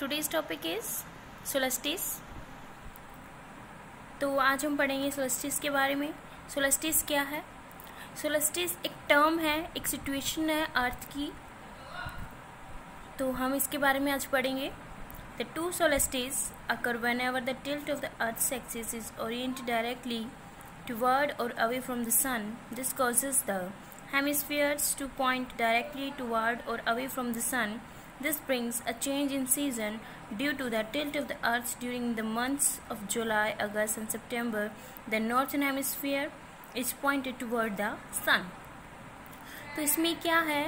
Today's topic is सोलस्टिस। तो आज हम पढ़ेंगे सोलस्टिस के बारे में। सोलस्टिस क्या है? सोलस्टिस एक टर्म है, एक सिचुएशन है अर्थ की। तो हम इसके बारे में आज पढ़ेंगे। The two solstices occur whenever the tilt of the Earth's axis is oriented directly toward or away from the Sun. This causes the hemispheres to point directly toward or away from the Sun. This brings a change in season due to the tilt of the Earth during the months of July, August and September. The northern hemisphere is pointed toward the Sun. तो इसमें क्या है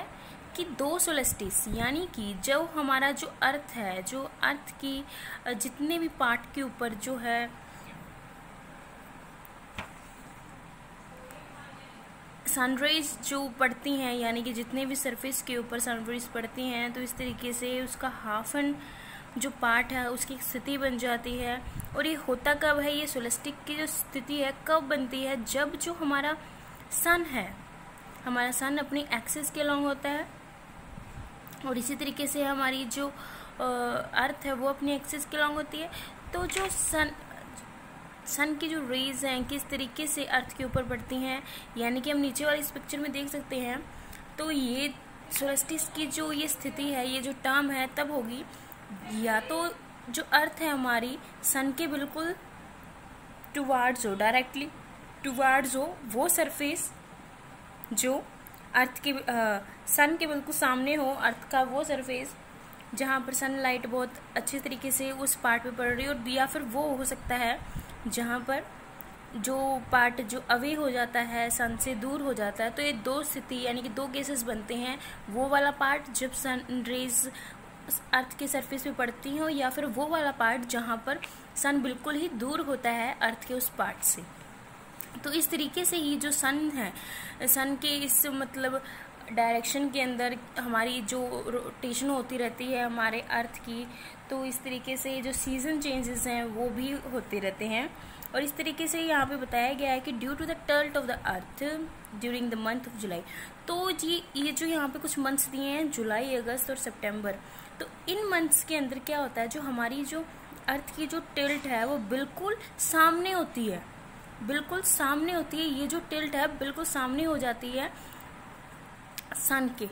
कि दो सोलस्टिस यानी कि जो हमारा जो अर्थ है, जो अर्थ की जितने भी पार्ट के ऊपर जो है सनरेज जो पड़ती हैं, यानी कि जितने भी सरफेस के ऊपर सनरेज पड़ती हैं, तो इस तरीके से उसका हाफ एन जो पार्ट है उसकी स्थिति बन जाती है। और ये होता कब है? ये सोलस्टिक की जो स्थिति है कब बनती है? जब जो हमारा सन है, हमारा सन अपनी एक्सिस के अलॉन्ग होता है और इसी तरीके से हमारी जो अर्थ है वो अपनी एक्सिस के अलॉन्ग होती है। तो जो सन की जो रेज हैं किस तरीके से अर्थ के ऊपर पड़ती हैं, यानी कि हम नीचे वाली इस पिक्चर में देख सकते हैं। तो ये सोलस्टिस की जो ये स्थिति है, ये जो टर्म है तब होगी या तो जो अर्थ है हमारी सन के बिल्कुल टुवार्ड्स हो, डायरेक्टली टुवार्ड्स हो वो सरफेस जो अर्थ के सन के बिल्कुल सामने हो, अर्थ का वो सरफेस जहाँ पर सनलाइट बहुत अच्छे तरीके से उस पार्ट पे पड़ रही हो, या फिर वो हो सकता है जहाँ पर जो पार्ट जो अवे हो जाता है, सन से दूर हो जाता है। तो ये दो स्थिति यानी कि दो केसेस बनते हैं, वो वाला पार्ट जब सन रेज अर्थ के सरफेस पे पड़ती हो, या फिर वो वाला पार्ट जहाँ पर सन बिल्कुल ही दूर होता है अर्थ के उस पार्ट से। तो इस तरीके से ही जो सन है, सन के इस मतलब डायरेक्शन के अंदर हमारी जो रोटेशन होती रहती है हमारे अर्थ की, तो इस तरीके से जो सीजन चेंजेस हैं वो भी होते रहते हैं। और इस तरीके से यहाँ पे बताया गया है कि due to the tilt of the earth during the month of July. तो ये जो यहाँ पे कुछ मंथ्स दिए हैं, जुलाई, अगस्त और सितंबर, तो इन मंथ्स के अंदर क्या होता है, जो हमारी जो अर्थ की जो टिल्ट है वो बिल्कुल सामने होती है, बिल्कुल सामने होती है। ये जो टिल्ट है बिल्कुल सामने हो जाती है सन के।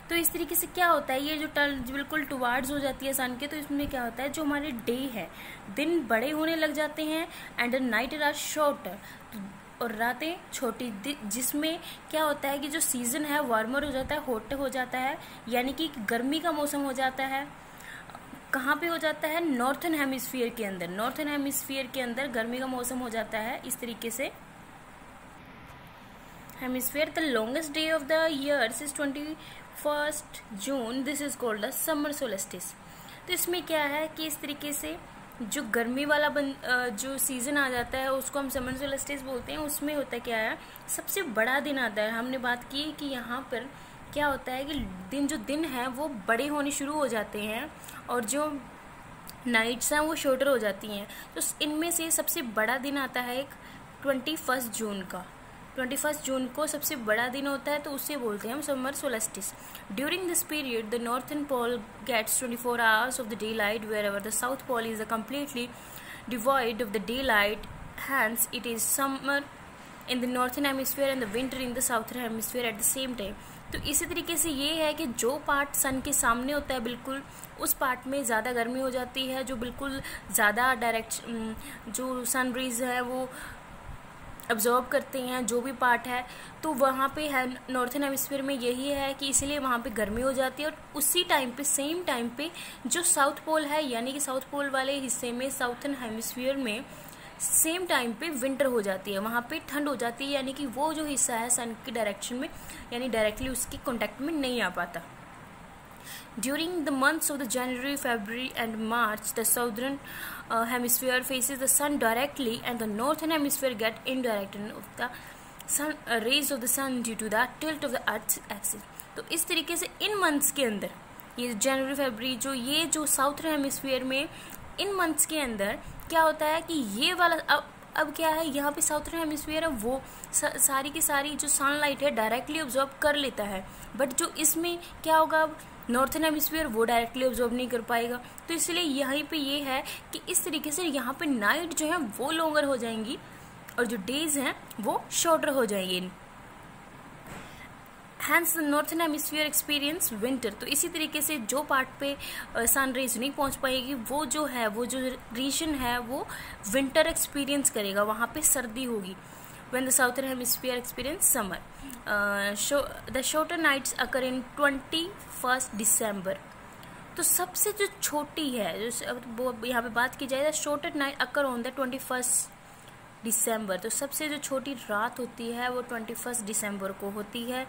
तो इस तरीके से क्या होता है, ये जो टिल्ट बिल्कुल टुवार्ड्स हो जाती है सन के, तो इसमें क्या होता है, जो हमारे डे है, दिन बड़े होने लग जाते हैं एंड नाइट आर शॉर्टर, और रातें छोटी, जिसमें क्या होता है कि जो सीजन है वार्मर हो जाता है, हॉट हो जाता है, यानी कि गर्मी का मौसम हो जाता है। कहाँ पे हो जाता है? नॉर्थन हेमिस्फीयर के अंदर। नॉर्थन हेमिस्फीयर के अंदर गर्मी का मौसम हो जाता है इस तरीके से। Hemisphere the longest day of the years is 21 June. This is called the summer solstice. तो इसमें क्या है कि इस तरीके से जो गर्मी वाला जो सीजन आ जाता है उसको हम समर सोलस्टिस बोलते हैं। उसमें होता क्या है, सबसे बड़ा दिन आता है। हमने बात की कि यहाँ पर क्या होता है कि जो दिन है वो बड़े होने शुरू हो जाते हैं और जो नाइट्स हैं वो शॉर्टर हो जाती हैं। तो इनमें से सबसे बड़ा दिन आता है एक 21 जून का। 21 जून को सबसे बड़ा दिन होता है, तो उसे बोलते हैं हम summer solstice. During this period the northern pole gets 24 hours of the day light, where ever the south pole is completely devoid of the day light, hence it is summer in the northern hemisphere and the winter in the southern hemisphere at the same time. तो इसी तरीके से ये है कि जो part सन के सामने होता है बिल्कुल, उस पार्ट में ज़्यादा गर्मी हो जाती है, जो बिल्कुल ज़्यादा डायरेक्ट जो सन रेज है वो अब्जॉर्ब करते हैं जो भी पार्ट है, तो वहाँ पे है नॉर्थन हेमिस्फीयर में यही है कि इसलिए वहाँ पे गर्मी हो जाती है। और उसी टाइम पे, सेम टाइम पे जो साउथ पोल है, यानी कि साउथ पोल वाले हिस्से में, साउथर्न हेमिस्फीयर में सेम टाइम पे विंटर हो जाती है, वहाँ पे ठंड हो जाती है, यानी कि वो जो हिस्सा है सन की डायरेक्शन में, यानी डायरेक्टली उसकी कॉन्टैक्ट में नहीं आ पाता। During the months of the January, February and March the southern hemisphere faces the sun directly and the northern hemisphere get indirect of the sun rays of the sun due to the tilt of the earth axis. तो इस तरीके से in months के अंदर, ये जनवरी फरवरी जो southern hemisphere में in months के अंदर क्या होता है कि ये वाला अब क्या है, यहाँ पे साउथर्न हेमिस्फीयर है वो सारी की सारी जो सनलाइट है डायरेक्टली ऑब्जॉर्ब कर लेता है, बट जो इसमें क्या होगा, नॉर्थन हेमिस्फीयर वो डायरेक्टली ऑब्जर्व नहीं कर पाएगा। तो इसलिए यहीं पे ये है कि इस तरीके से यहाँ पे नाइट जो है वो लॉन्गर हो जाएंगी और जो डेज हैं वो शॉर्टर हो जाएंगे। Hence northern hemisphere experience winter. तो इसी तरीके से जो पार्ट पे सन रेज नहीं पहुंच पाएगी वो जो रीजन है वो विंटर एक्सपीरियंस करेगा, वहाँ पे सर्दी होगी। when the southern hemisphere experience summer, the shorter nights occur in 21st December। तो सबसे जो छोटी है, जो यहाँ पे बात की जाए, shorter night occur on the 21st December। तो सबसे जो छोटी रात होती है वो 21st December को होती है।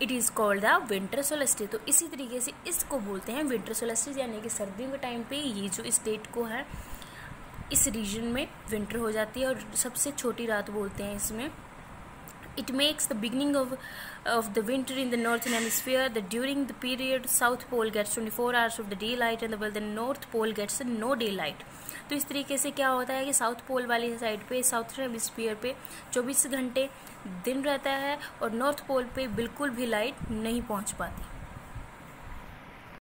It is called the winter solstice. तो इसी तरीके से इसको बोलते हैं विंटर सोलस्टिस, यानी कि सर्दियों के टाइम पे ये जो इस डेट को है इस रीजन में विंटर हो जाती है और सबसे छोटी रात बोलते हैं इसमें। It makes the beginning of the winter in the northern hemisphere the during the period south pole gets 24 hours of the day light and the north pole gets no daylight. तो इस तरीके से क्या होता है कि south pole वाली side पे, साउथर्न हेमिस्फीयर पे 24 घंटे दिन रहता है और नॉर्थ पोल पे बिल्कुल भी लाइट नहीं पहुंच पाती।